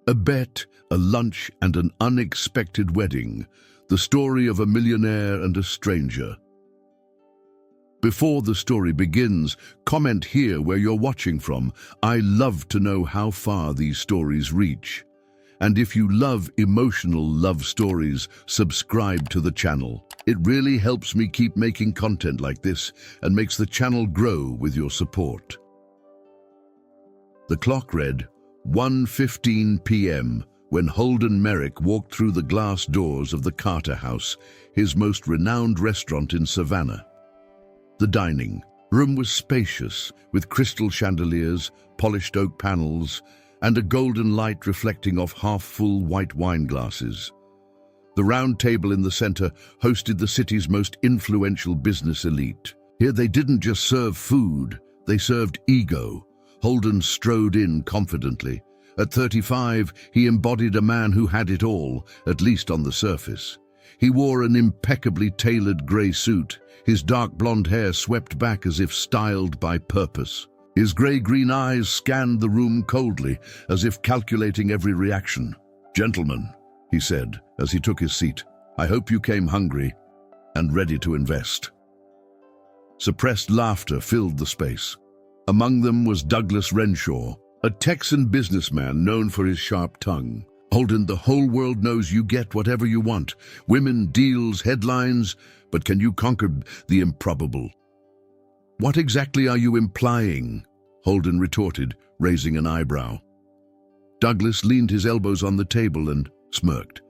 A bet, a lunch, and an unexpected wedding. The story of a millionaire and a stranger. Before the story begins, comment here where you're watching from. I love to know how far these stories reach. And if you love emotional love stories, subscribe to the channel. It really helps me keep making content like this and makes the channel grow with your support. The clock read 1:15 p.m. when Holden Merrick walked through the glass doors of the Carter House, his most renowned restaurant in Savannah. The dining room was spacious, with crystal chandeliers, polished oak panels, and a golden light reflecting off half-full white wine glasses. The round table in the center hosted the city's most influential business elite. Here they didn't just serve food, they served ego. Holden strode in confidently. At 35, he embodied a man who had it all, at least on the surface. He wore an impeccably tailored grey suit, his dark blonde hair swept back as if styled by purpose. His grey-green eyes scanned the room coldly, as if calculating every reaction. "Gentlemen," he said, as he took his seat, "I hope you came hungry and ready to invest." Suppressed laughter filled the space. Among them was Douglas Renshaw, a Texan businessman known for his sharp tongue. "Holden, the whole world knows you get whatever you want. Women, deals, headlines, but can you conquer the improbable?" "What exactly are you implying?" Holden retorted, raising an eyebrow. Douglas leaned his elbows on the table and smirked.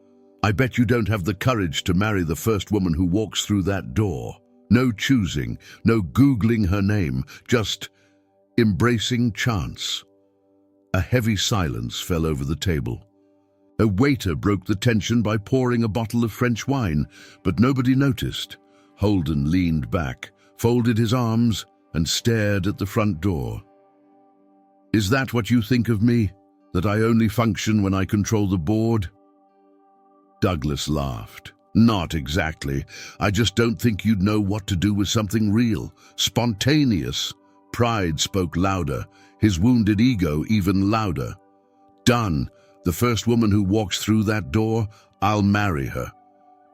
"I bet you don't have the courage to marry the first woman who walks through that door. No choosing, no Googling her name, just embracing chance." A heavy silence fell over the table. A waiter broke the tension by pouring a bottle of French wine, but nobody noticed. Holden leaned back, folded his arms, and stared at the front door. "Is that what you think of me? That I only function when I control the board?" Douglas laughed. "Not exactly. I just don't think you'd know what to do with something real, spontaneous." Pride spoke louder, his wounded ego even louder. "Done. The first woman who walks through that door, I'll marry her."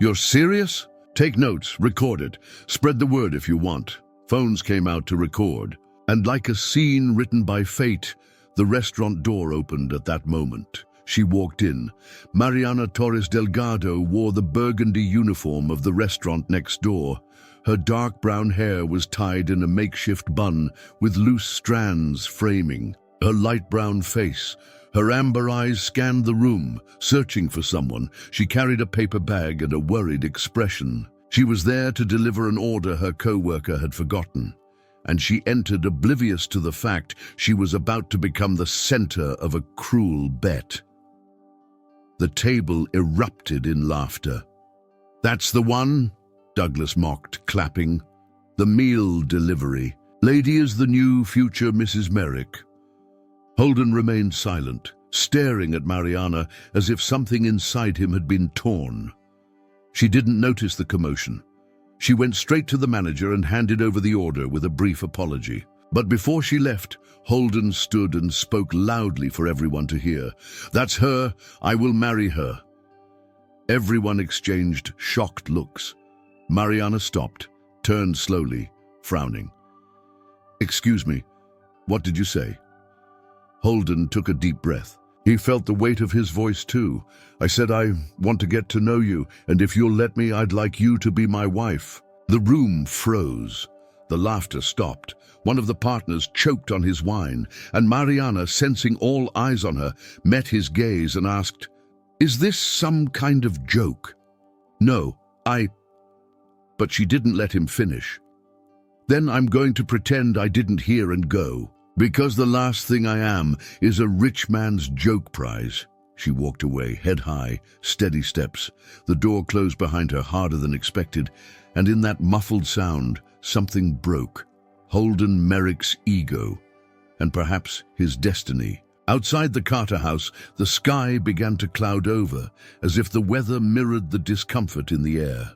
"You're serious? Take notes, record it. Spread the word if you want." Phones came out to record. And like a scene written by fate, the restaurant door opened at that moment. She walked in. Mariana Torres Delgado wore the burgundy uniform of the restaurant next door. Her dark brown hair was tied in a makeshift bun with loose strands framing her light brown face. Her amber eyes scanned the room, searching for someone. She carried a paper bag and a worried expression. She was there to deliver an order her co-worker had forgotten, and she entered oblivious to the fact she was about to become the center of a cruel bet. The table erupted in laughter. "That's the one," Douglas mocked, clapping. "The meal delivery. Lady is the new future Mrs. Merrick." Holden remained silent, staring at Mariana as if something inside him had been torn. She didn't notice the commotion. She went straight to the manager and handed over the order with a brief apology. But before she left, Holden stood and spoke loudly for everyone to hear. "That's her. I will marry her." Everyone exchanged shocked looks. Mariana stopped, turned slowly, frowning. "Excuse me, what did you say?" Holden took a deep breath. He felt the weight of his voice too. "I said I want to get to know you, and if you'll let me, I'd like you to be my wife." The room froze. The laughter stopped. One of the partners choked on his wine, and Mariana, sensing all eyes on her, met his gaze and asked, "Is this some kind of joke?" "No, But she didn't let him finish. "Then I'm going to pretend I didn't hear and go, because the last thing I am is a rich man's joke prize." She walked away, head high, steady steps. The door closed behind her harder than expected, and in that muffled sound, something broke. Holden Merrick's ego, and perhaps his destiny. Outside the Carter House, the sky began to cloud over, as if the weather mirrored the discomfort in the air.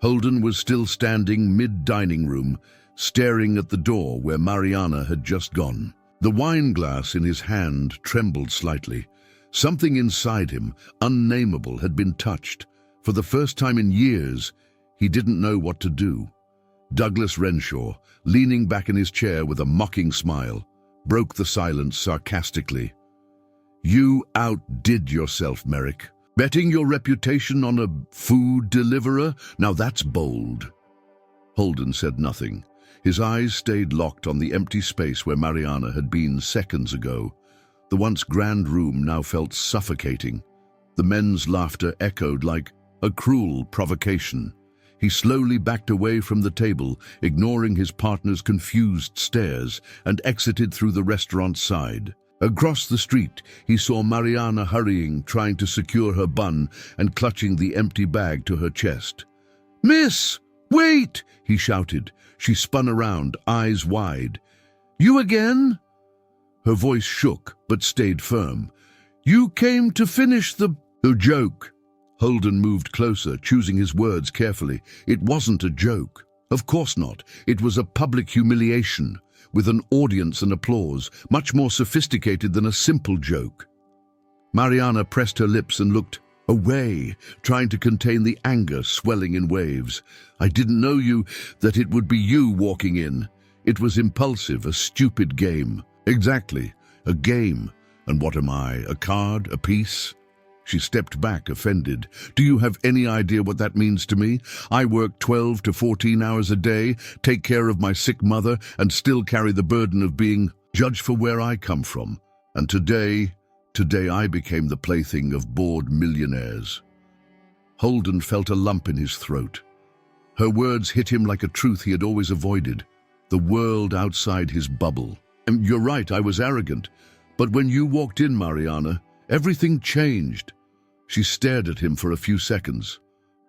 Holden was still standing mid-dining room, staring at the door where Mariana had just gone. The wine glass in his hand trembled slightly, Something inside him, unnameable, had been touched. For the first time in years, he didn't know what to do. Douglas Renshaw, leaning back in his chair with a mocking smile, broke the silence sarcastically. "You outdid yourself, Merrick. Betting your reputation on a food deliverer? Now that's bold." Holden said nothing. His eyes stayed locked on the empty space where Mariana had been seconds ago. The once grand room now felt suffocating. The men's laughter echoed like a cruel provocation. He slowly backed away from the table, ignoring his partner's confused stares, and exited through the restaurant side. Across the street, he saw Mariana hurrying, trying to secure her bun and clutching the empty bag to her chest. "Miss, wait!" he shouted. She spun around, eyes wide. "You again?" Her voice shook, but stayed firm. "You came to finish the joke." Holden moved closer, choosing his words carefully. It wasn't a joke. Of course not. It was a public humiliation, with an audience and applause, much more sophisticated than a simple joke. Mariana pressed her lips and looked away, trying to contain the anger swelling in waves. "I didn't know that it would be you walking in." It was impulsive, a stupid game. Exactly, a game. And what am I, a card, a piece? She stepped back, offended. "Do you have any idea what that means to me? I work 12 to 14 hours a day, take care of my sick mother, and still carry the burden of being judged for where I come from. And today I became the plaything of bored millionaires." Holden felt a lump in his throat. Her words hit him like a truth he had always avoided. The world outside his bubble. "And you're right, I was arrogant. But when you walked in, Mariana, everything changed." She stared at him for a few seconds.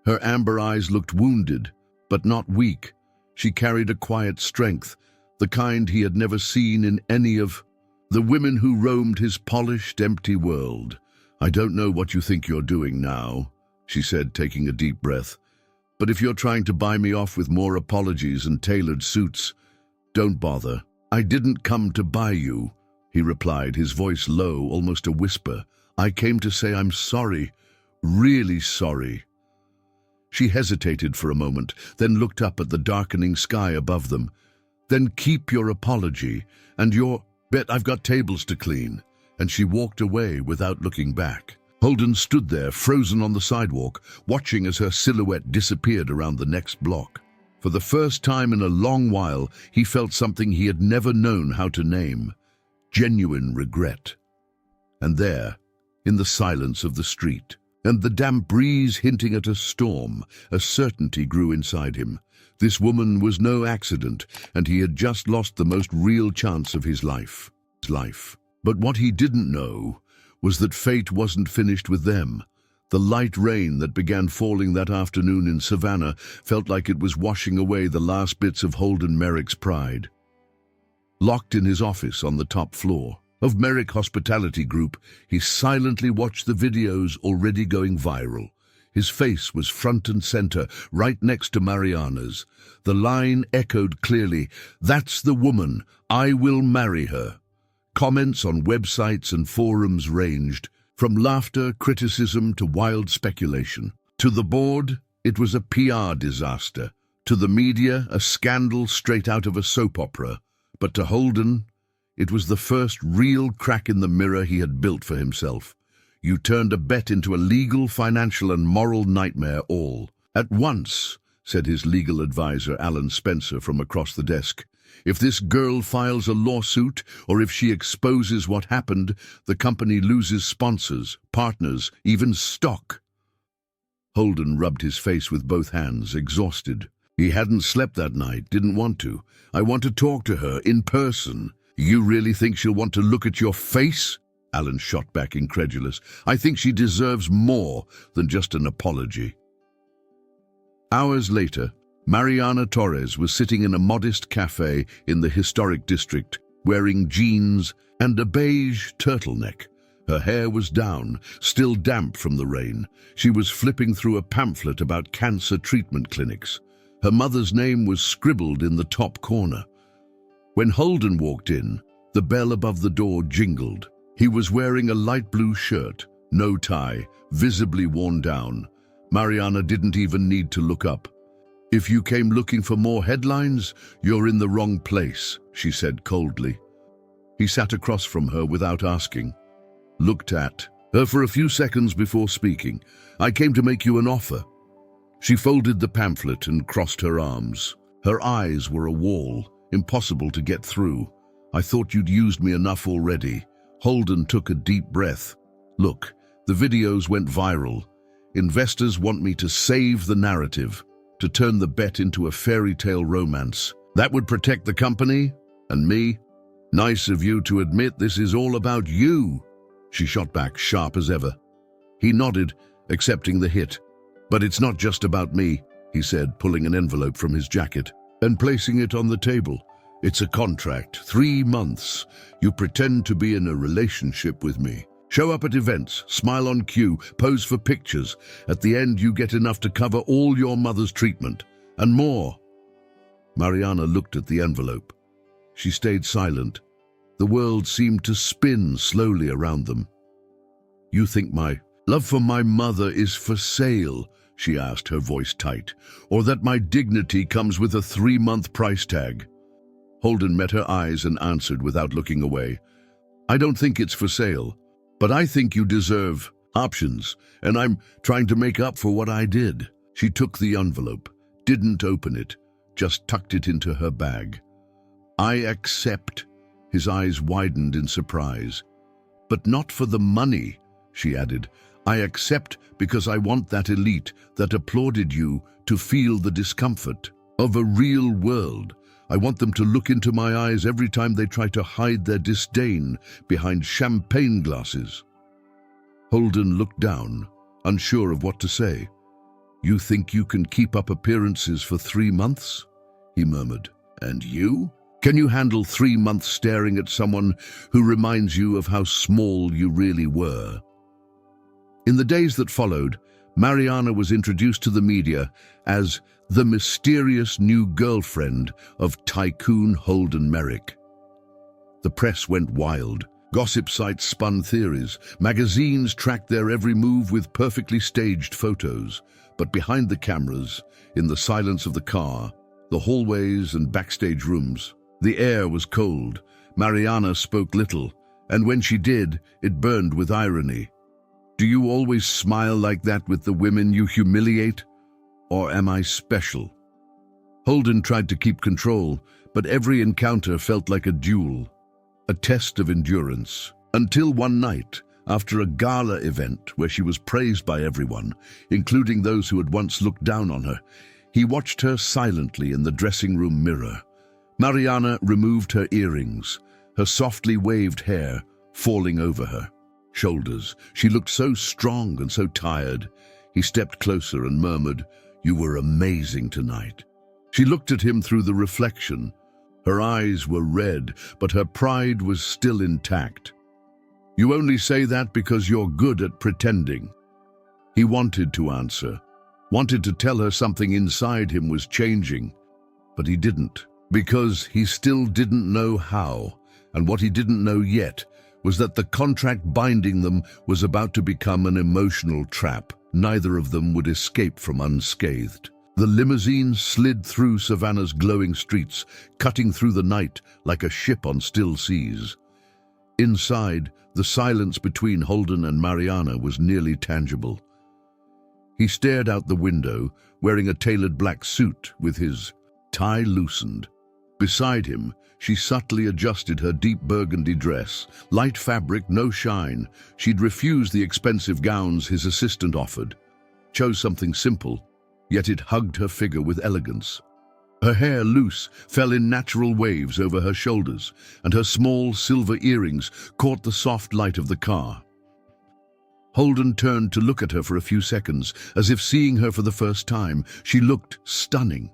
Her amber eyes looked wounded, but not weak. She carried a quiet strength, the kind he had never seen in any of the women who roamed his polished, empty world. "I don't know what you think you're doing now," she said, taking a deep breath. "But if you're trying to buy me off with more apologies and tailored suits, don't bother." "I didn't come to buy you," he replied, his voice low, almost a whisper. "I came to say I'm sorry, really sorry." She hesitated for a moment, then looked up at the darkening sky above them. "Then keep your apology, and bet I've got tables to clean." And she walked away without looking back. Holden stood there, frozen on the sidewalk, watching as her silhouette disappeared around the next block. For the first time in a long while, he felt something he had never known how to name: genuine regret. And there, in the silence of the street, and the damp breeze hinting at a storm, a certainty grew inside him. This woman was no accident, and he had just lost the most real chance of his life. But what he didn't know was that fate wasn't finished with them. The light rain that began falling that afternoon in Savannah felt like it was washing away the last bits of Holden Merrick's pride. Locked in his office on the top floor of Merrick Hospitality Group, he silently watched the videos already going viral. His face was front and center, right next to Mariana's. The line echoed clearly, "That's the woman, I will marry her." Comments on websites and forums ranged, from laughter, criticism, to wild speculation. To the board, it was a PR disaster. To the media, a scandal straight out of a soap opera. But to Holden, it was the first real crack in the mirror he had built for himself. You turned a bet into a legal, financial, and moral nightmare all at once, said his legal advisor, Alan Spencer, from across the desk. If this girl files a lawsuit, or if she exposes what happened, the company loses sponsors, partners, even stock. Holden rubbed his face with both hands, exhausted. He hadn't slept that night, didn't want to. "I want to talk to her, in person." "You really think she'll want to look at your face?" Alan shot back, incredulous. "I think she deserves more than just an apology." Hours later, Mariana Torres was sitting in a modest cafe in the historic district, wearing jeans and a beige turtleneck. Her hair was down, still damp from the rain. She was flipping through a pamphlet about cancer treatment clinics. Her mother's name was scribbled in the top corner. When Holden walked in, the bell above the door jingled. He was wearing a light blue shirt, no tie, visibly worn down. Mariana didn't even need to look up. "If you came looking for more headlines, you're in the wrong place," she said coldly. He sat across from her without asking, looked at her for a few seconds before speaking. "I came to make you an offer." She folded the pamphlet and crossed her arms. Her eyes were a wall, impossible to get through. "I thought you'd used me enough already." Holden took a deep breath. "Look, the videos went viral. Investors want me to save the narrative, to turn the bet into a fairy tale romance. That would protect the company and me. Nice of you to admit this is all about you." She shot back, sharp as ever. He nodded, accepting the hit. "But it's not just about me," he said, pulling an envelope from his jacket and placing it on the table. "It's a contract, 3 months. You pretend to be in a relationship with me. Show up at events, smile on cue, pose for pictures. At the end, you get enough to cover all your mother's treatment, and more." Mariana looked at the envelope. She stayed silent. The world seemed to spin slowly around them. "You think my love for my mother is for sale?" she asked, her voice tight. "Or that my dignity comes with a 3-month price tag?" Holden met her eyes and answered without looking away. "I don't think it's for sale, but I think you deserve options, and I'm trying to make up for what I did." She took the envelope, didn't open it, just tucked it into her bag. "I accept." His eyes widened in surprise. "But not for the money," she added. "I accept because I want that elite that applauded you to feel the discomfort of a real world. I want them to look into my eyes every time they try to hide their disdain behind champagne glasses." Holden looked down, unsure of what to say. "You think you can keep up appearances for 3 months?" he murmured. "And you? Can you handle 3 months staring at someone who reminds you of how small you really were?" In the days that followed, Mariana was introduced to the media as the mysterious new girlfriend of tycoon Holden Merrick. The press went wild. Gossip sites spun theories. Magazines tracked their every move with perfectly staged photos. But behind the cameras, in the silence of the car, the hallways and backstage rooms, the air was cold. Mariana spoke little, and when she did, it burned with irony. "Do you always smile like that with the women you humiliate? Or am I special?" Holden tried to keep control, but every encounter felt like a duel, a test of endurance. Until one night, after a gala event where she was praised by everyone, including those who had once looked down on her, he watched her silently in the dressing room mirror. Mariana removed her earrings, her softly waved hair falling over her shoulders. She looked so strong and so tired. He stepped closer and murmured, "You were amazing tonight." She looked at him through the reflection. Her eyes were red, but her pride was still intact. "You only say that because you're good at pretending." He wanted to answer, wanted to tell her something inside him was changing, but he didn't, because he still didn't know how, and what he didn't know yet was that the contract binding them was about to become an emotional trap. Neither of them would escape from unscathed. The limousine slid through Savannah's glowing streets, cutting through the night like a ship on still seas. Inside, the silence between Holden and Mariana was nearly tangible. He stared out the window, wearing a tailored black suit with his tie loosened. Beside him, she subtly adjusted her deep burgundy dress. Light fabric, no shine. She'd refused the expensive gowns his assistant offered. Chose something simple, yet it hugged her figure with elegance. Her hair, loose, fell in natural waves over her shoulders, and her small silver earrings caught the soft light of the car. Holden turned to look at her for a few seconds, as if seeing her for the first time. She looked stunning.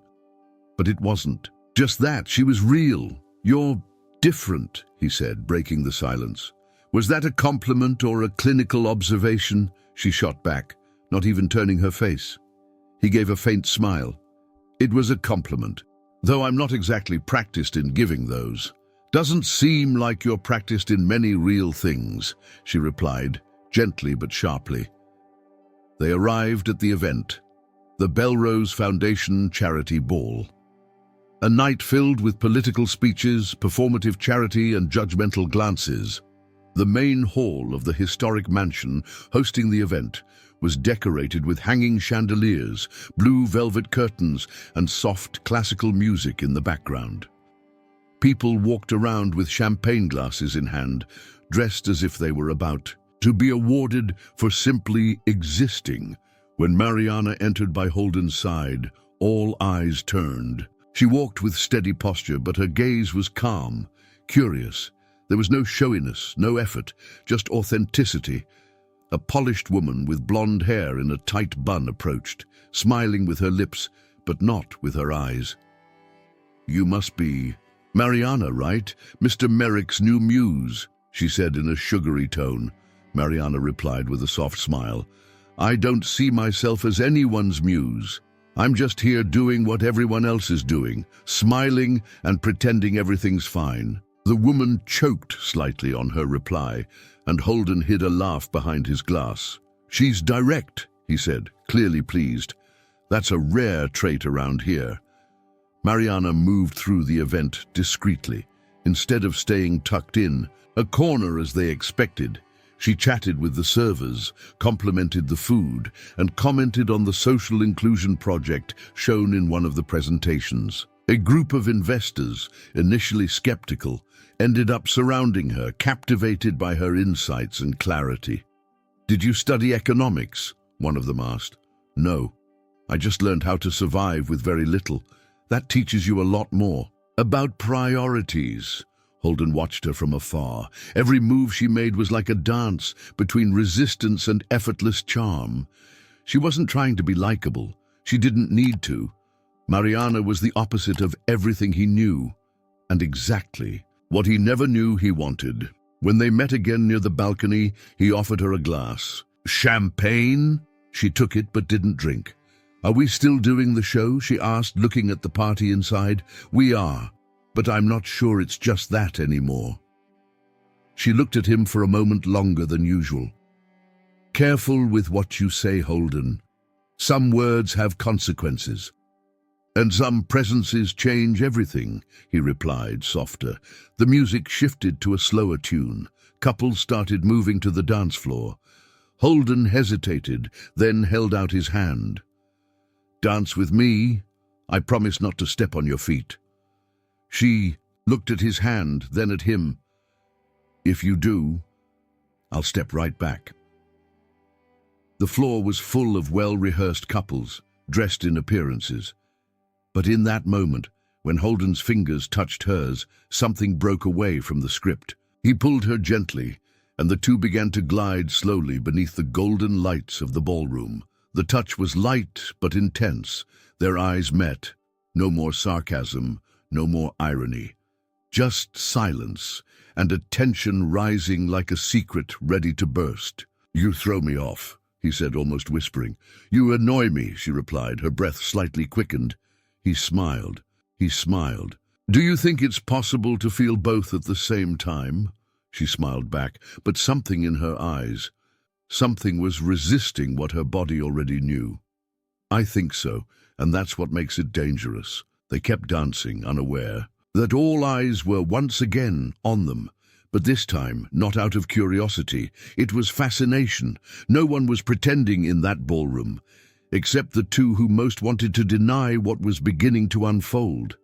But it wasn't. Just that, she was real. "You're different," he said, breaking the silence. "Was that a compliment or a clinical observation?" She shot back, not even turning her face. He gave a faint smile. "It was a compliment, though I'm not exactly practiced in giving those." "Doesn't seem like you're practiced in many real things," she replied, gently but sharply. They arrived at the event, the Belrose Foundation Charity Ball. A night filled with political speeches, performative charity, and judgmental glances. The main hall of the historic mansion hosting the event was decorated with hanging chandeliers, blue velvet curtains, and soft classical music in the background. People walked around with champagne glasses in hand, dressed as if they were about to be awarded for simply existing. When Mariana entered by Holden's side, all eyes turned. She walked with steady posture, but her gaze was calm, curious. There was no showiness, no effort, just authenticity. A polished woman with blonde hair in a tight bun approached, smiling with her lips, but not with her eyes. "You must be Mariana, right? Mr. Merrick's new muse," she said in a sugary tone. Mariana replied with a soft smile. "I don't see myself as anyone's muse. I'm just here doing what everyone else is doing, smiling and pretending everything's fine." The woman choked slightly on her reply, and Holden hid a laugh behind his glass. "She's direct," he said, clearly pleased. "That's a rare trait around here." Mariana moved through the event discreetly. Instead of staying tucked in, a corner as they expected, she chatted with the servers, complimented the food, and commented on the social inclusion project shown in one of the presentations. A group of investors, initially skeptical, ended up surrounding her, captivated by her insights and clarity. "Did you study economics?" one of them asked. "No. I just learned how to survive with very little. That teaches you a lot more." "About priorities." Holden watched her from afar. Every move she made was like a dance between resistance and effortless charm. She wasn't trying to be likable. She didn't need to. Mariana was the opposite of everything he knew, and exactly what he never knew he wanted. When they met again near the balcony, he offered her a glass. "Champagne?" She took it but didn't drink. "Are we still doing the show?" she asked, looking at the party inside. "We are, but I'm not sure it's just that anymore." She looked at him for a moment longer than usual. "Careful with what you say, Holden. Some words have consequences. And some presences change everything," he replied, softer. The music shifted to a slower tune. Couples started moving to the dance floor. Holden hesitated, then held out his hand. "Dance with me. I promise not to step on your feet." She looked at his hand, then at him. "If you do, I'll step right back." The floor was full of well-rehearsed couples, dressed in appearances. But in that moment, when Holden's fingers touched hers, something broke away from the script. He pulled her gently, and the two began to glide slowly beneath the golden lights of the ballroom. The touch was light but intense. Their eyes met. No more sarcasm, no more irony. Just silence, and a tension rising like a secret ready to burst. "You throw me off," he said, almost whispering. "You annoy me," she replied, her breath slightly quickened. He smiled. "Do you think it's possible to feel both at the same time?" She smiled back, but something in her eyes, something was resisting what her body already knew. "I think so, and that's what makes it dangerous." They kept dancing, unaware that all eyes were once again on them. But this time, not out of curiosity, it was fascination. No one was pretending in that ballroom, except the two who most wanted to deny what was beginning to unfold.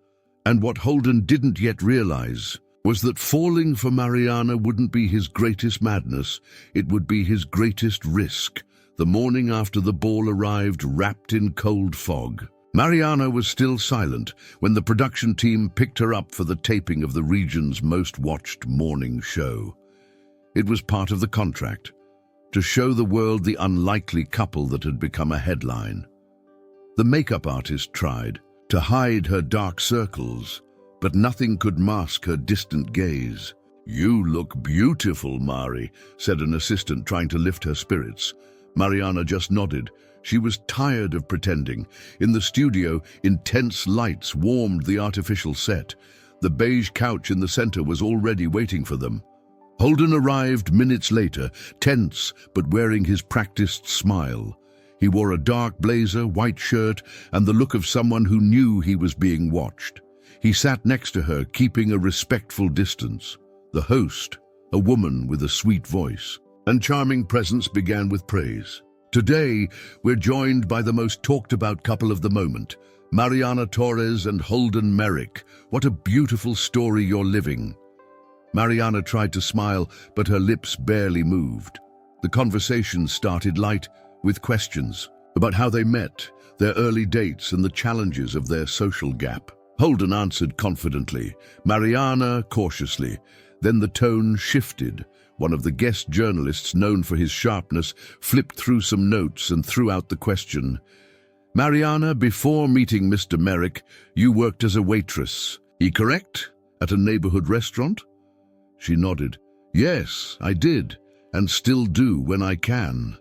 And what Holden didn't yet realize was that falling for Mariana wouldn't be his greatest madness, it would be his greatest risk. The morning after the ball arrived, wrapped in cold fog. Mariana was still silent when the production team picked her up for the taping of the region's most watched morning show. It was part of the contract, to show the world the unlikely couple that had become a headline. The makeup artist tried to hide her dark circles, but nothing could mask her distant gaze. "You look beautiful, Mari," said an assistant trying to lift her spirits. Mariana just nodded. She was tired of pretending. In the studio, intense lights warmed the artificial set. The beige couch in the center was already waiting for them. Holden arrived minutes later, tense but wearing his practiced smile. He wore a dark blazer, white shirt, and the look of someone who knew he was being watched. He sat next to her, keeping a respectful distance. The host, a woman with a sweet voice and charming presence, began with praise. Today, we're joined by the most talked-about couple of the moment, Mariana Torres and Holden Merrick. What a beautiful story you're living. Mariana tried to smile, but her lips barely moved. The conversation started light, with questions about how they met, their early dates, and the challenges of their social gap. Holden answered confidently, Mariana cautiously. Then the tone shifted. One of the guest journalists, known for his sharpness, flipped through some notes and threw out the question. Mariana, before meeting Mr. Merrick, you worked as a waitress. Correct? At a neighborhood restaurant? She nodded. Yes, I did, and still do when I can.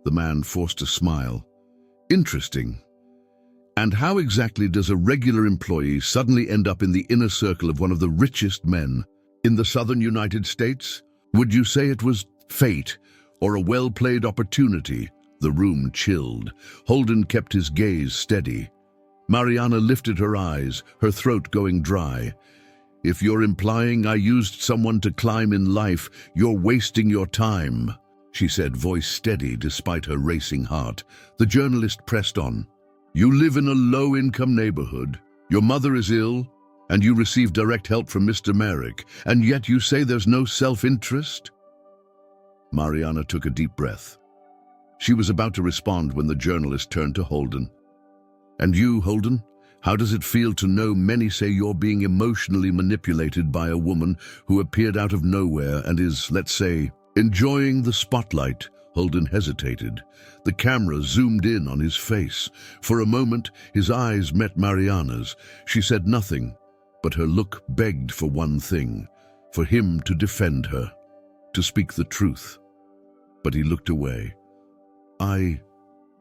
The man forced a smile. Interesting. And how exactly does a regular employee suddenly end up in the inner circle of one of the richest men in the southern United States? Would you say it was fate or a well-played opportunity? The room chilled. Holden kept his gaze steady. Mariana lifted her eyes, her throat going dry. If you're implying I used someone to climb in life, you're wasting your time, she said, voice steady despite her racing heart. The journalist pressed on. You live in a low-income neighborhood. Your mother is ill, and you receive direct help from Mr. Merrick, and yet you say there's no self-interest? Mariana took a deep breath. She was about to respond when the journalist turned to Holden. And you, Holden? How does it feel to know many say you're being emotionally manipulated by a woman who appeared out of nowhere and is, let's say, enjoying the spotlight? Holden hesitated. The camera zoomed in on his face. For a moment, his eyes met Mariana's. She said nothing, but her look begged for one thing, for him to defend her, to speak the truth. But he looked away. I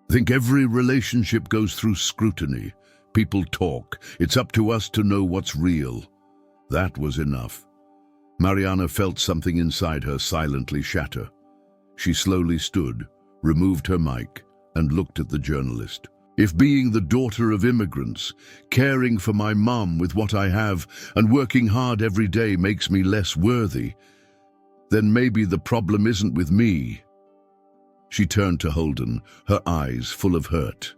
think every relationship goes through scrutiny. People talk. It's up to us to know what's real. That was enough. Mariana felt something inside her silently shatter. She slowly stood, removed her mic, and looked at the journalist. If being the daughter of immigrants, caring for my mom with what I have, and working hard every day makes me less worthy, then maybe the problem isn't with me. She turned to Holden, her eyes full of hurt.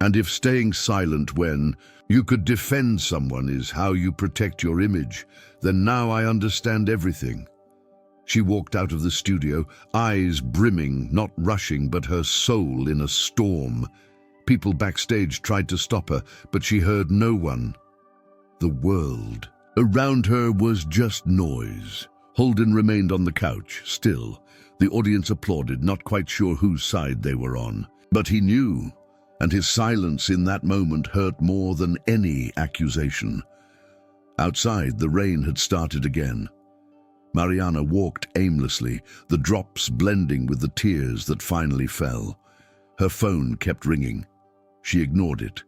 And if staying silent when you could defend someone is how you protect your image, then now I understand everything. She walked out of the studio, eyes brimming, not rushing, but her soul in a storm. People backstage tried to stop her, but she heard no one. The world around her was just noise. Holden remained on the couch, still. The audience applauded, not quite sure whose side they were on. But he knew, and his silence in that moment hurt more than any accusation. Outside, the rain had started again. Mariana walked aimlessly, the drops blending with the tears that finally fell. Her phone kept ringing. She ignored it.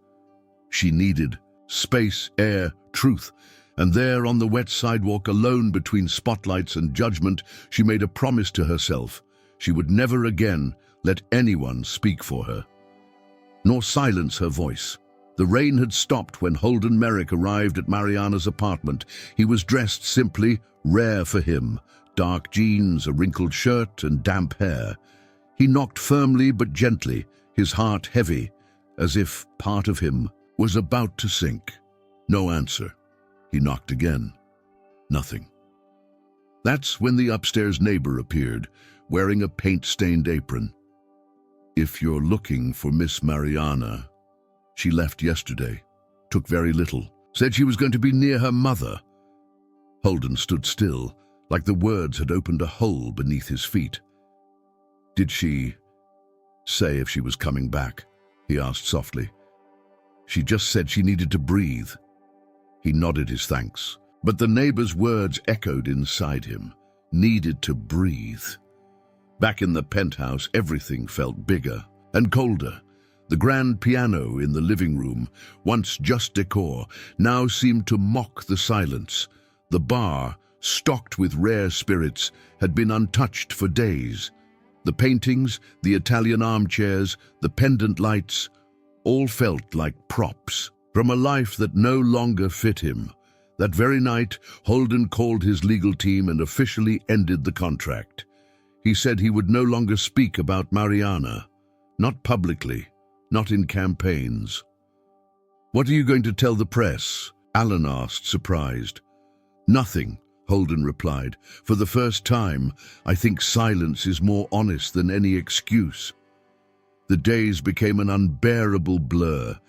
She needed space, air, truth. And there on the wet sidewalk, alone between spotlights and judgment, she made a promise to herself. She would never again let anyone speak for her, nor silence her voice. The rain had stopped when Holden Merrick arrived at Mariana's apartment. He was dressed simply, rare for him. Dark jeans, a wrinkled shirt, and damp hair. He knocked firmly but gently, his heart heavy, as if part of him was about to sink. No answer. He knocked again. Nothing. That's when the upstairs neighbor appeared, wearing a paint-stained apron. If you're looking for Miss Mariana, she left yesterday, took very little, said she was going to be near her mother. Holden stood still, like the words had opened a hole beneath his feet. Did she say if she was coming back? He asked softly. She just said she needed to breathe. He nodded his thanks, but the neighbor's words echoed inside him. Needed to breathe. Back in the penthouse, everything felt bigger and colder. The grand piano in the living room, once just decor, now seemed to mock the silence. The bar, stocked with rare spirits, had been untouched for days. The paintings, the Italian armchairs, the pendant lights, all felt like props from a life that no longer fit him. That very night, Holden called his legal team and officially ended the contract. He said he would no longer speak about Mariana, not publicly, not in campaigns. "What are you going to tell the press?" Alan asked, surprised. "Nothing," Holden replied. "For the first time, I think silence is more honest than any excuse." The days became an unbearable blur.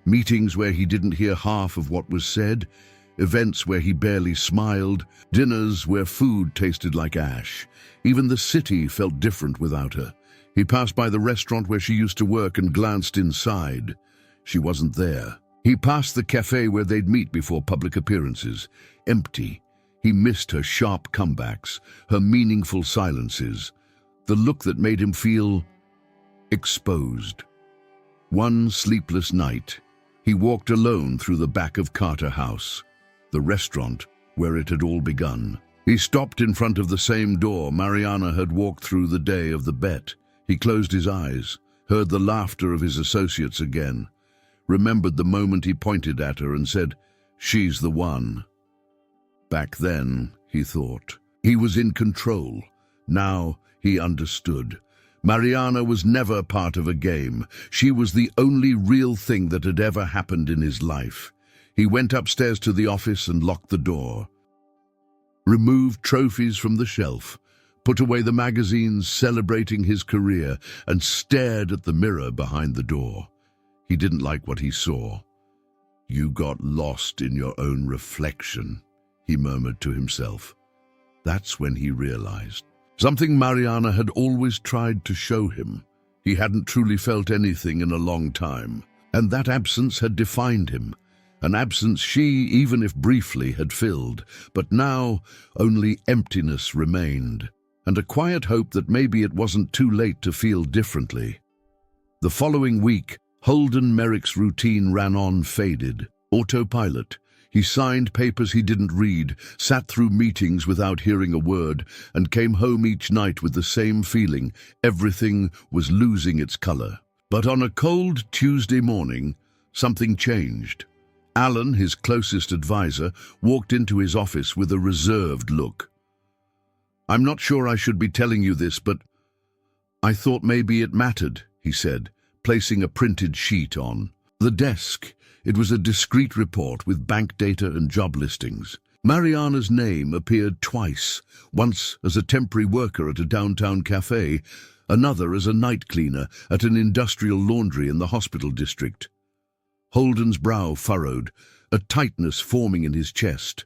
Meetings where he didn't hear half of what was said, events where he barely smiled, dinners where food tasted like ash. Even the city felt different without her. He passed by the restaurant where she used to work and glanced inside. She wasn't there. He passed the cafe where they'd meet before public appearances. Empty. He missed her sharp comebacks, her meaningful silences, the look that made him feel exposed. One sleepless night, he walked alone through the back of Carter House, the restaurant where it had all begun. He stopped in front of the same door Mariana had walked through the day of the bet. He closed his eyes, heard the laughter of his associates again, remembered the moment he pointed at her and said, "She's the one." Back then, he thought, he was in control. Now he understood. Mariana was never part of a game. She was the only real thing that had ever happened in his life. He went upstairs to the office and locked the door, removed trophies from the shelf, put away the magazines celebrating his career, and stared at the mirror behind the door. He didn't like what he saw. "You got lost in your own reflection," he murmured to himself. That's when he realized something Mariana had always tried to show him. He hadn't truly felt anything in a long time, and that absence had defined him. An absence she, even if briefly, had filled, but now only emptiness remained, and a quiet hope that maybe it wasn't too late to feel differently. The following week, Holden Merrick's routine ran on faded. Autopilot. He signed papers he didn't read, sat through meetings without hearing a word, and came home each night with the same feeling. Everything was losing its color. But on a cold Tuesday morning, something changed. Alan, his closest advisor, walked into his office with a reserved look. "I'm not sure I should be telling you this, but I thought maybe it mattered," he said, placing a printed sheet on the desk. It was a discreet report with bank data and job listings. Mariana's name appeared twice, once as a temporary worker at a downtown cafe, another as a night cleaner at an industrial laundry in the hospital district. Holden's brow furrowed, a tightness forming in his chest.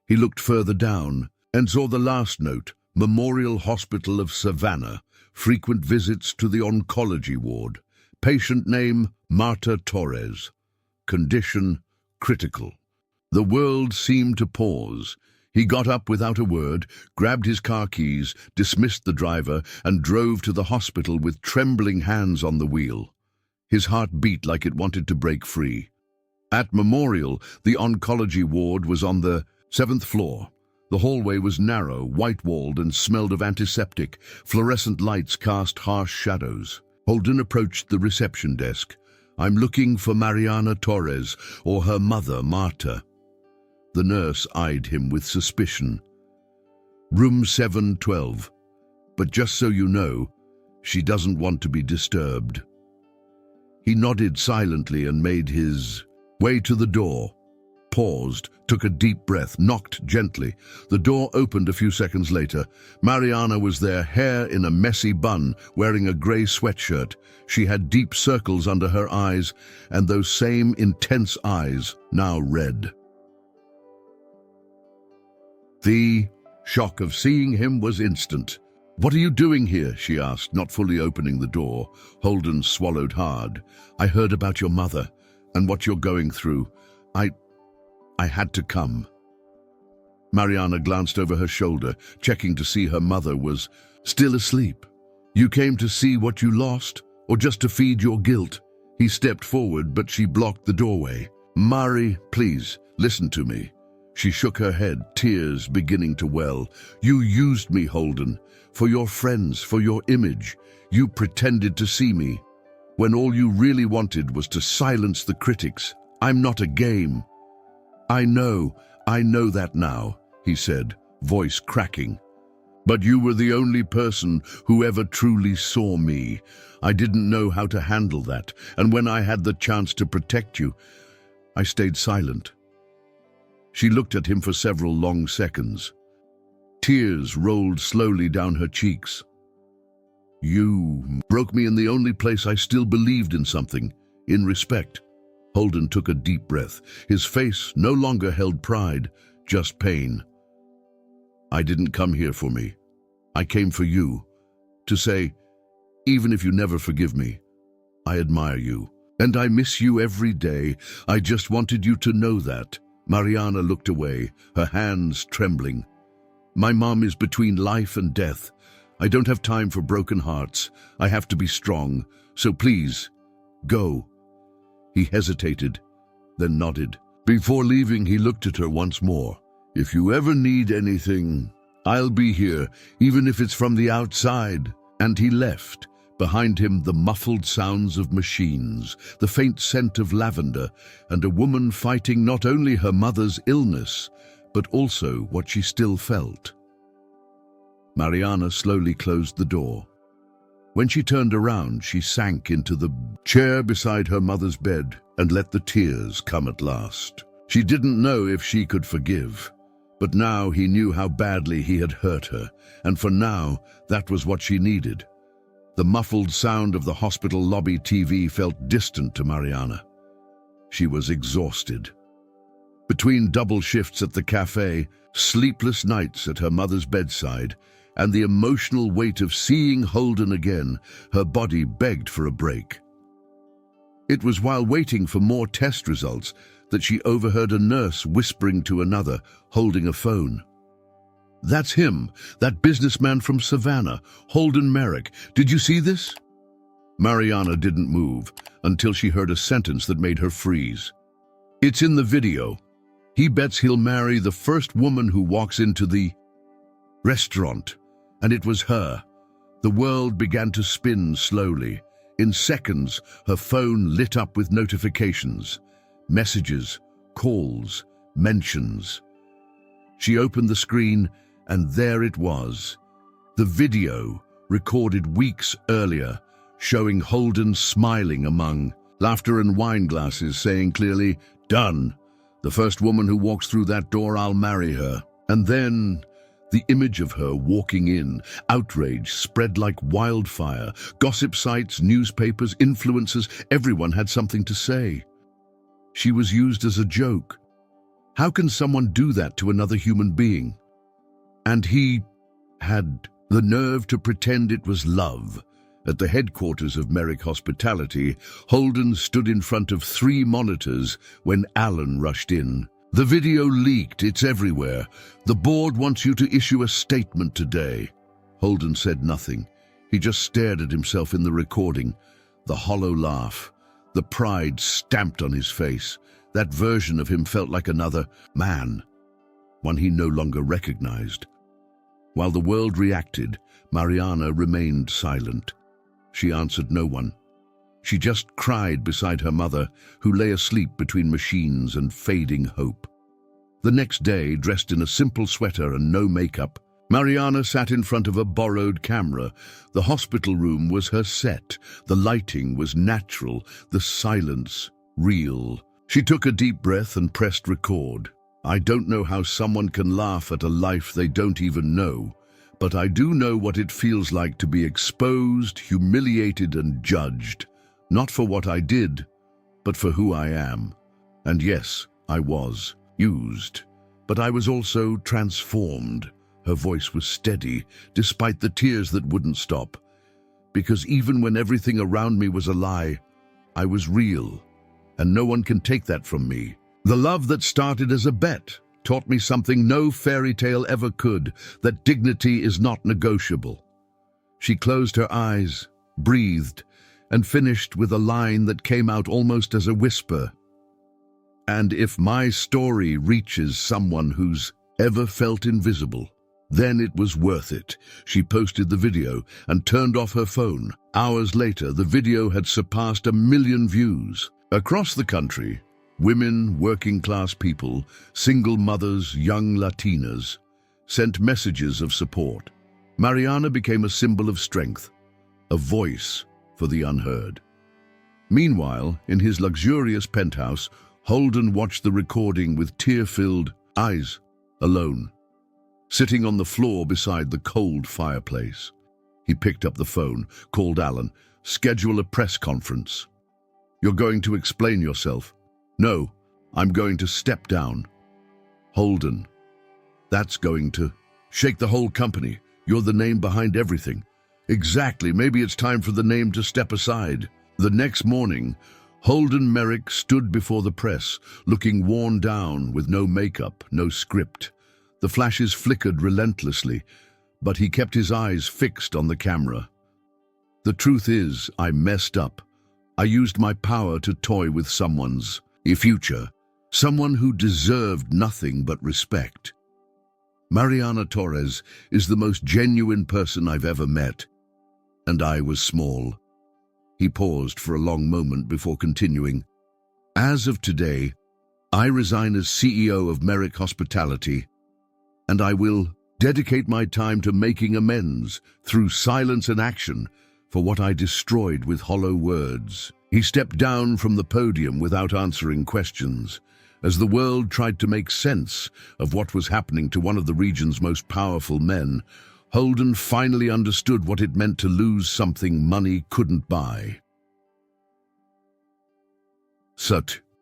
He looked further down and saw the last note, Memorial Hospital of Savannah, frequent visits to the oncology ward. Patient name, Mariana Torres. Condition, critical. The world seemed to pause. He got up without a word, grabbed his car keys, dismissed the driver, and drove to the hospital with trembling hands on the wheel. His heart beat like it wanted to break free. At Memorial, the oncology ward was on the 7th floor. The hallway was narrow, white-walled, and smelled of antiseptic. Fluorescent lights cast harsh shadows. Holden approached the reception desk. "I'm looking for Mariana Torres, or her mother, Marta." The nurse eyed him with suspicion. "Room 712. But just so you know, she doesn't want to be disturbed." He nodded silently and made his way to the door. Paused, took a deep breath, knocked gently. The door opened a few seconds later. Mariana was there, hair in a messy bun, wearing a grey sweatshirt. She had deep circles under her eyes, and those same intense eyes, now red. The shock of seeing him was instant. "What are you doing here?" she asked, not fully opening the door. Holden swallowed hard. "I heard about your mother and what you're going through. I had to come." Mariana glanced over her shoulder, checking to see her mother was still asleep. "You came to see what you lost, or just to feed your guilt?" He stepped forward, but she blocked the doorway. "Mari, please, listen to me." She shook her head, tears beginning to well. "You used me, Holden, for your friends, for your image. You pretended to see me, when all you really wanted was to silence the critics. I'm not a game." I know that now," he said, voice cracking. "But you were the only person who ever truly saw me. I didn't know how to handle that, and when I had the chance to protect you, I stayed silent." She looked at him for several long seconds. Tears rolled slowly down her cheeks. "You broke me in the only place I still believed in something, in respect." Holden took a deep breath. His face no longer held pride, just pain. "I didn't come here for me. I came for you, to say, even if you never forgive me, I admire you, and I miss you every day. I just wanted you to know that." Mariana looked away, her hands trembling. "My mom is between life and death. I don't have time for broken hearts. I have to be strong, so please, go." He hesitated, then nodded. Before leaving, he looked at her once more. "If you ever need anything, I'll be here, even if it's from the outside." And he left. Behind him, the muffled sounds of machines, the faint scent of lavender, and a woman fighting not only her mother's illness, but also what she still felt. Mariana slowly closed the door. When she turned around, she sank into the chair beside her mother's bed and let the tears come at last. She didn't know if she could forgive, but now he knew how badly he had hurt her, and for now, that was what she needed. The muffled sound of the hospital lobby TV felt distant to Mariana. She was exhausted. Between double shifts at the cafe, sleepless nights at her mother's bedside, and the emotional weight of seeing Holden again, her body begged for a break. It was while waiting for more test results that she overheard a nurse whispering to another, holding a phone. "That's him, that businessman from Savannah, Holden Merrick. Did you see this?" Mariana didn't move until she heard a sentence that made her freeze. "It's in the video. He bets he'll marry the first woman who walks into the restaurant." And it was her. The world began to spin slowly. In seconds, her phone lit up with notifications, messages, calls, mentions. She opened the screen, and there it was. The video, recorded weeks earlier, showing Holden smiling among laughter and wine glasses, saying clearly, "Done. The first woman who walks through that door, I'll marry her." And then the image of her walking in, outrage spread like wildfire. Gossip sites, newspapers, influencers, everyone had something to say. She was used as a joke. How can someone do that to another human being? And he had the nerve to pretend it was love. At the headquarters of Merrick Hospitality, Holden stood in front of 3 monitors when Alan rushed in. "The video leaked, it's everywhere. The board wants you to issue a statement today." Holden said nothing. He just stared at himself in the recording. The hollow laugh, the pride stamped on his face. That version of him felt like another man, one he no longer recognized. While the world reacted, Mariana remained silent. She answered no one. She just cried beside her mother, who lay asleep between machines and fading hope. The next day, dressed in a simple sweater and no makeup, Mariana sat in front of a borrowed camera. The hospital room was her set. The lighting was natural, the silence real. She took a deep breath and pressed record. "I don't know how someone can laugh at a life they don't even know, but I do know what it feels like to be exposed, humiliated, and judged. Not for what I did, but for who I am. And yes, I was used, but I was also transformed." Her voice was steady, despite the tears that wouldn't stop. "Because even when everything around me was a lie, I was real, and no one can take that from me. The love that started as a bet taught me something no fairy tale ever could, that dignity is not negotiable." She closed her eyes, breathed, and finished with a line that came out almost as a whisper. "And if my story reaches someone who's ever felt invisible, then it was worth it." She posted the video and turned off her phone. Hours later, the video had surpassed 1 million views. Across the country, women, working-class people, single mothers, young Latinas sent messages of support. Mariana became a symbol of strength, a voice for the unheard. Meanwhile, in his luxurious penthouse, Holden watched the recording with tear-filled eyes, alone, sitting on the floor beside the cold fireplace. He picked up the phone, called Alan. "Schedule a press conference." "You're going to explain yourself?" "No, I'm going to step down." "Holden, that's going to shake the whole company. You're the name behind everything." "Exactly, maybe it's time for the name to step aside." The next morning, Holden Merrick stood before the press, looking worn down, with no makeup, no script. The flashes flickered relentlessly, but he kept his eyes fixed on the camera. "The truth is, I messed up. I used my power to toy with someone's future, someone who deserved nothing but respect. Mariana Torres is the most genuine person I've ever met, and I was small." He paused for a long moment before continuing. "As of today, I resign as CEO of Merrick Hospitality, and I will dedicate my time to making amends through silence and action for what I destroyed with hollow words." He stepped down from the podium without answering questions. As the world tried to make sense of what was happening to one of the region's most powerful men, Holden finally understood what it meant to lose something money couldn't buy.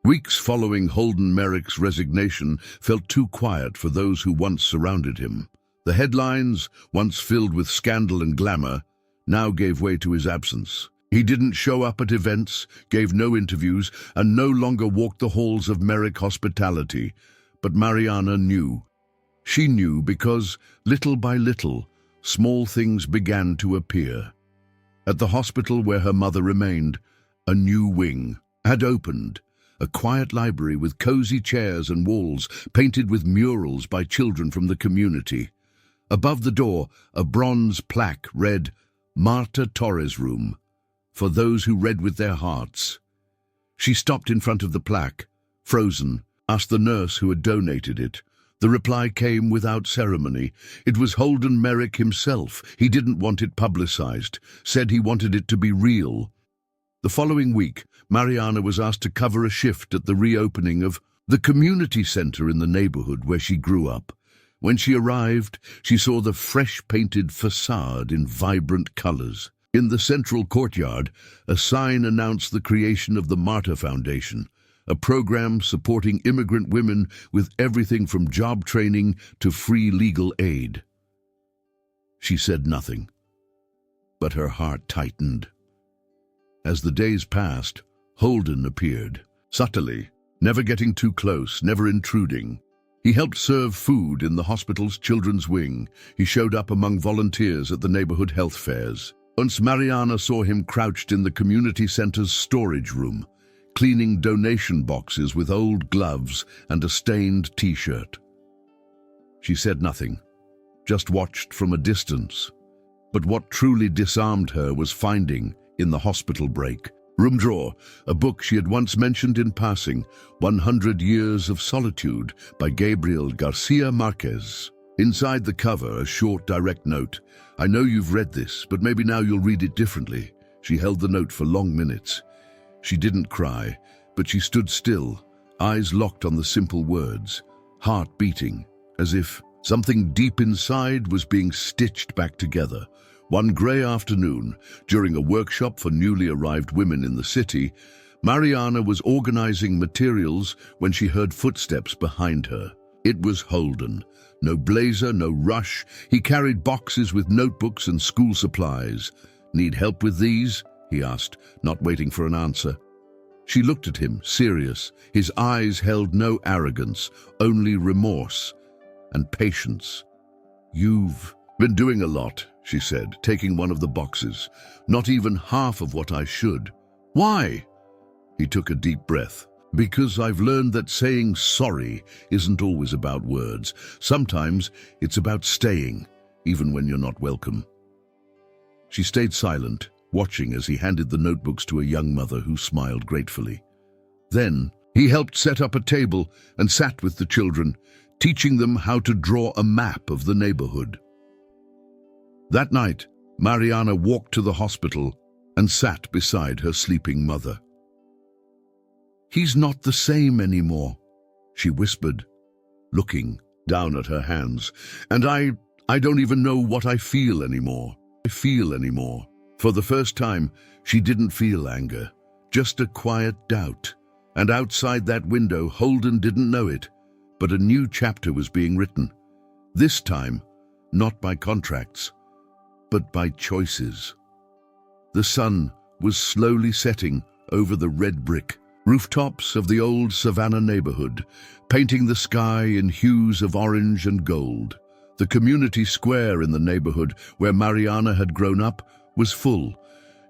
Weeks following Holden Merrick's resignation felt too quiet for those who once surrounded him. The headlines, once filled with scandal and glamour, now gave way to his absence. He didn't show up at events, gave no interviews, and no longer walked the halls of Merrick Hospitality. But Mariana knew. She knew because, little by little, small things began to appear. At the hospital where her mother remained, a new wing had opened, a quiet library with cozy chairs and walls painted with murals by children from the community. Above the door, a bronze plaque read, "Mariana Torres Room, for those who read with their hearts." She stopped in front of the plaque, frozen, asked the nurse who had donated it. The reply came without ceremony. It was Holden Merrick himself. He didn't want it publicized, said he wanted it to be real. The following week, Mariana was asked to cover a shift at the reopening of the community center in the neighborhood where she grew up. When she arrived, she saw the fresh-painted facade in vibrant colors. In the central courtyard, a sign announced the creation of the Marta Foundation, a program supporting immigrant women with everything from job training to free legal aid. She said nothing, but her heart tightened. As the days passed, Holden appeared, subtly, never getting too close, never intruding. He helped serve food in the hospital's children's wing. He showed up among volunteers at the neighborhood health fairs. Once Mariana saw him crouched in the community center's storage room, cleaning donation boxes with old gloves and a stained t-shirt. She said nothing, just watched from a distance. But what truly disarmed her was finding, in the hospital break room drawer, a book she had once mentioned in passing, 100 Years of Solitude by Gabriel Garcia Marquez. Inside the cover, a short, direct note. "I know you've read this, but maybe now you'll read it differently." She held the note for long minutes. She didn't cry, but she stood still, eyes locked on the simple words, heart beating, as if something deep inside was being stitched back together. One gray afternoon, during a workshop for newly arrived women in the city, Mariana was organizing materials when she heard footsteps behind her. It was Holden. No blazer, no rush. He carried boxes with notebooks and school supplies. "Need help with these?" he asked, not waiting for an answer. She looked at him, serious. His eyes held no arrogance, only remorse and patience. "You've been doing a lot," she said, taking one of the boxes. Not even half of what I should. Why? He took a deep breath. Because I've learned that saying sorry isn't always about words. Sometimes it's about staying, even when you're not welcome. She stayed silent, watching as he handed the notebooks to a young mother who smiled gratefully. Then he helped set up a table and sat with the children, teaching them how to draw a map of the neighborhood. That night, Mariana walked to the hospital and sat beside her sleeping mother. "He's not the same anymore," she whispered, looking down at her hands. "And I don't even know what I feel anymore. For the first time, she didn't feel anger, just a quiet doubt. And outside that window, Holden didn't know it, but a new chapter was being written. This time, not by contracts, but by choices. The sun was slowly setting over the red brick rooftops of the old Savannah neighborhood, painting the sky in hues of orange and gold. The community square in the neighborhood where Mariana had grown up was full.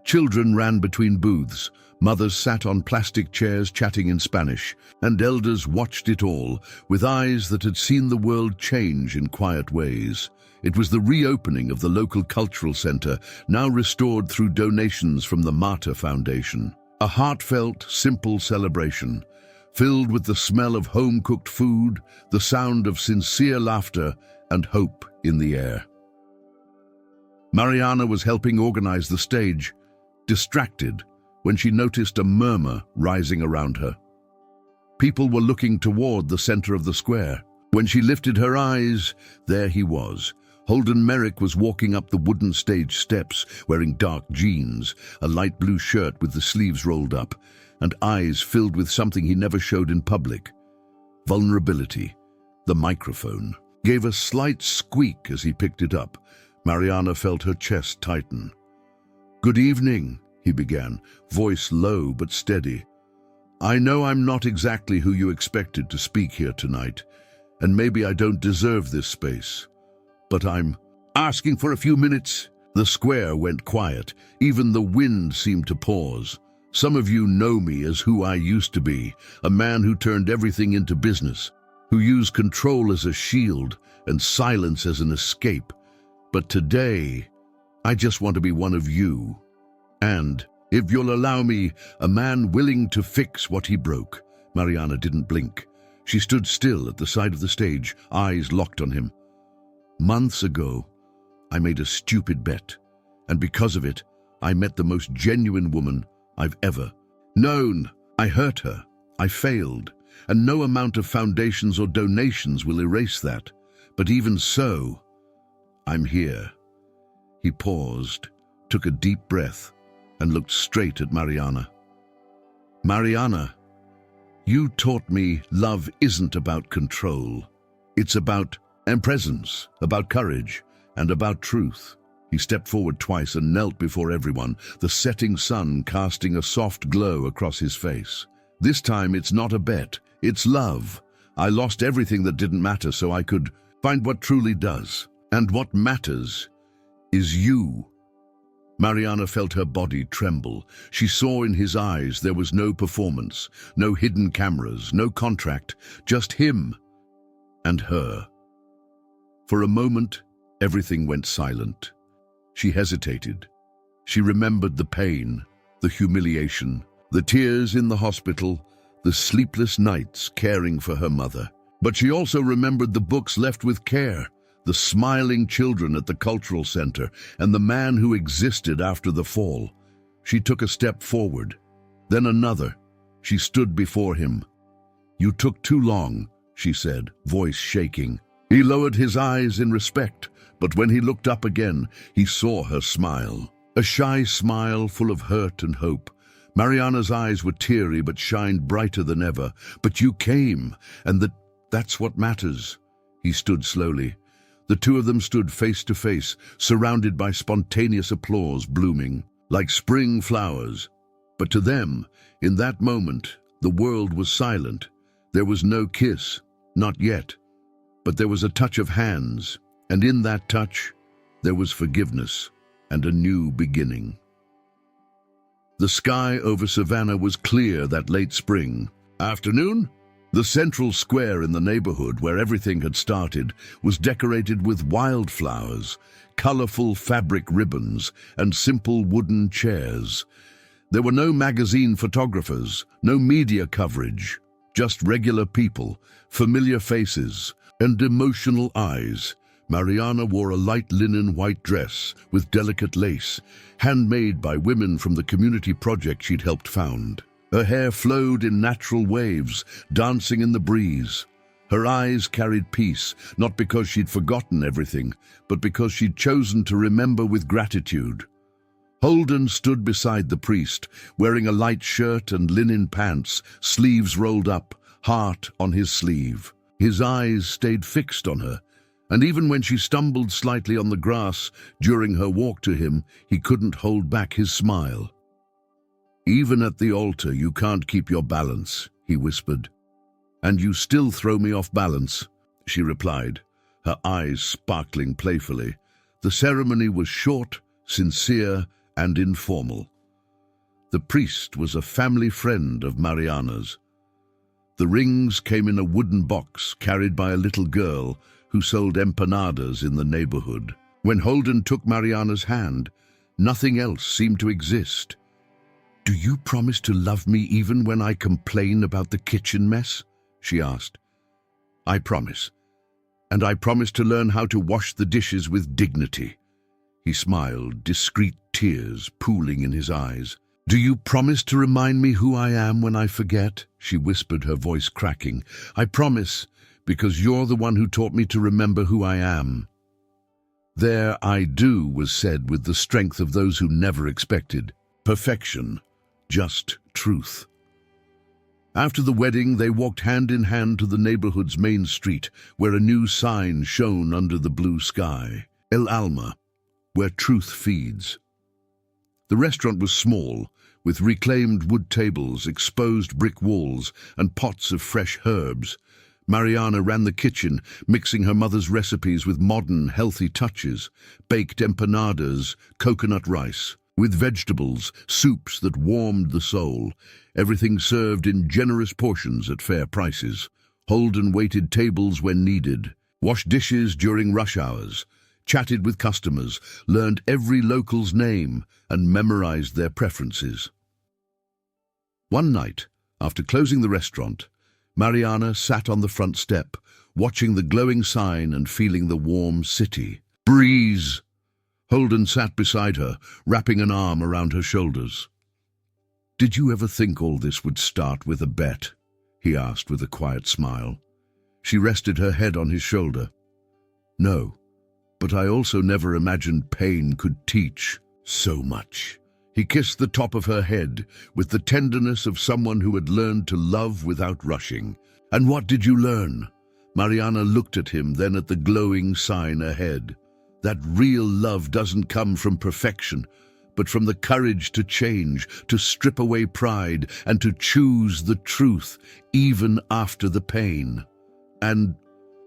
Children ran between booths, mothers sat on plastic chairs chatting in Spanish, and elders watched it all with eyes that had seen the world change in quiet ways. It was the reopening of the local cultural center, now restored through donations from the Marta Foundation. A heartfelt, simple celebration, filled with the smell of home-cooked food, the sound of sincere laughter, and hope in the air. Mariana was helping organize the stage, distracted, when she noticed a murmur rising around her. People were looking toward the center of the square. When she lifted her eyes, there he was. Holden Merrick was walking up the wooden stage steps, wearing dark jeans, a light blue shirt with the sleeves rolled up, and eyes filled with something he never showed in public. Vulnerability. The microphone gave a slight squeak as he picked it up. Mariana felt her chest tighten. "Good evening," he began, voice low but steady. "I know I'm not exactly who you expected to speak here tonight, and maybe I don't deserve this space. But I'm asking for a few minutes." The square went quiet. Even the wind seemed to pause. "Some of you know me as who I used to be, a man who turned everything into business, who used control as a shield and silence as an escape. But today, I just want to be one of you. And, if you'll allow me, a man willing to fix what he broke." Mariana didn't blink. She stood still at the side of the stage, eyes locked on him. "Months ago, I made a stupid bet, and because of it, I met the most genuine woman I've ever known. I hurt her, I failed, and no amount of foundations or donations will erase that. But even so, I'm here." He paused, took a deep breath, and looked straight at Mariana. "Mariana, you taught me love isn't about control. It's about presence, about courage, and about truth." He stepped forward twice and knelt before everyone, the setting sun casting a soft glow across his face. "This time it's not a bet, it's love. I lost everything that didn't matter so I could find what truly does. And what matters is you." Mariana felt her body tremble. She saw in his eyes there was no performance, no hidden cameras, no contract, just him and her. For a moment, everything went silent. She hesitated. She remembered the pain, the humiliation, the tears in the hospital, the sleepless nights caring for her mother. But she also remembered the books left with care, the smiling children at the cultural center, and the man who existed after the fall. She took a step forward, then another. She stood before him. "You took too long," she said, voice shaking. He lowered his eyes in respect, but when he looked up again, he saw her smile. A shy smile full of hurt and hope. Mariana's eyes were teary but shined brighter than ever. "But you came, and that's what matters." He stood slowly. The two of them stood face to face, surrounded by spontaneous applause blooming, like spring flowers. But to them, in that moment, the world was silent. There was no kiss, not yet. But there was a touch of hands, and in that touch, There was forgiveness and a new beginning. The sky over Savannah was clear that late spring afternoon. The central square in the neighborhood where everything had started was decorated with wildflowers, colorful fabric ribbons, and simple wooden chairs. There were no magazine photographers, no media coverage, just regular people, familiar faces, and emotional eyes. Mariana wore a light linen white dress with delicate lace, handmade by women from the community project she'd helped found. Her hair flowed in natural waves, dancing in the breeze. Her eyes carried peace, not because she'd forgotten everything, but because she'd chosen to remember with gratitude. Holden stood beside the priest, wearing a light shirt and linen pants, sleeves rolled up, heart on his sleeve. His eyes stayed fixed on her, and even when she stumbled slightly on the grass during her walk to him, he couldn't hold back his smile. "Even at the altar, you can't keep your balance," he whispered. "And you still throw me off balance," she replied, her eyes sparkling playfully. The ceremony was short, sincere, and informal. The priest was a family friend of Mariana's. The rings came in a wooden box carried by a little girl who sold empanadas in the neighborhood. When Holden took Mariana's hand, nothing else seemed to exist. "Do you promise to love me even when I complain about the kitchen mess?" she asked. "I promise. And I promise to learn how to wash the dishes with dignity." He smiled, discreet tears pooling in his eyes. "Do you promise to remind me who I am when I forget?" she whispered, her voice cracking. "I promise, because you're the one who taught me to remember who I am." Their "I do" was said with the strength of those who never expected perfection, just truth. After the wedding, they walked hand in hand to the neighborhood's main street, where a new sign shone under the blue sky. El Alma, where truth feeds. The restaurant was small, with reclaimed wood tables, exposed brick walls, and pots of fresh herbs. Mariana ran the kitchen, mixing her mother's recipes with modern, healthy touches: baked empanadas, coconut rice, with vegetables, soups that warmed the soul, everything served in generous portions at fair prices. Holden waited tables when needed, washed dishes during rush hours, chatted with customers, learned every local's name, and memorized their preferences. One night, after closing the restaurant, Mariana sat on the front step, watching the glowing sign and feeling the warm city breeze. Holden sat beside her, wrapping an arm around her shoulders. "Did you ever think all this would start with a bet?" he asked with a quiet smile. She rested her head on his shoulder. "No, but I also never imagined pain could teach so much." He kissed the top of her head with the tenderness of someone who had learned to love without rushing. "And what did you learn?" Mariana looked at him, then at the glowing sign ahead. That real love doesn't come from perfection, but from the courage to change, to strip away pride, and to choose the truth, even after the pain. And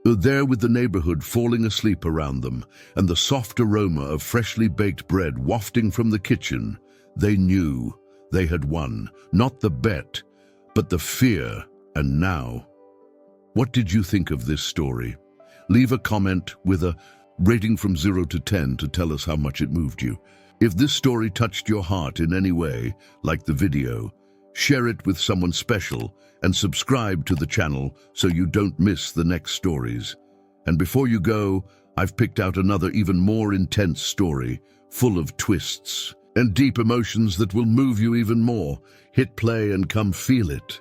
there, with the neighborhood falling asleep around them, and the soft aroma of freshly baked bread wafting from the kitchen, they knew they had won, not the bet, but the fear. And now, what did you think of this story? Leave a comment with a rating from 0 to 10 to tell us how much it moved you. If this story touched your heart in any way, like the video, share it with someone special and subscribe to the channel so you don't miss the next stories. And before you go, I've picked out another even more intense story, full of twists and deep emotions that will move you even more. Hit play and come feel it.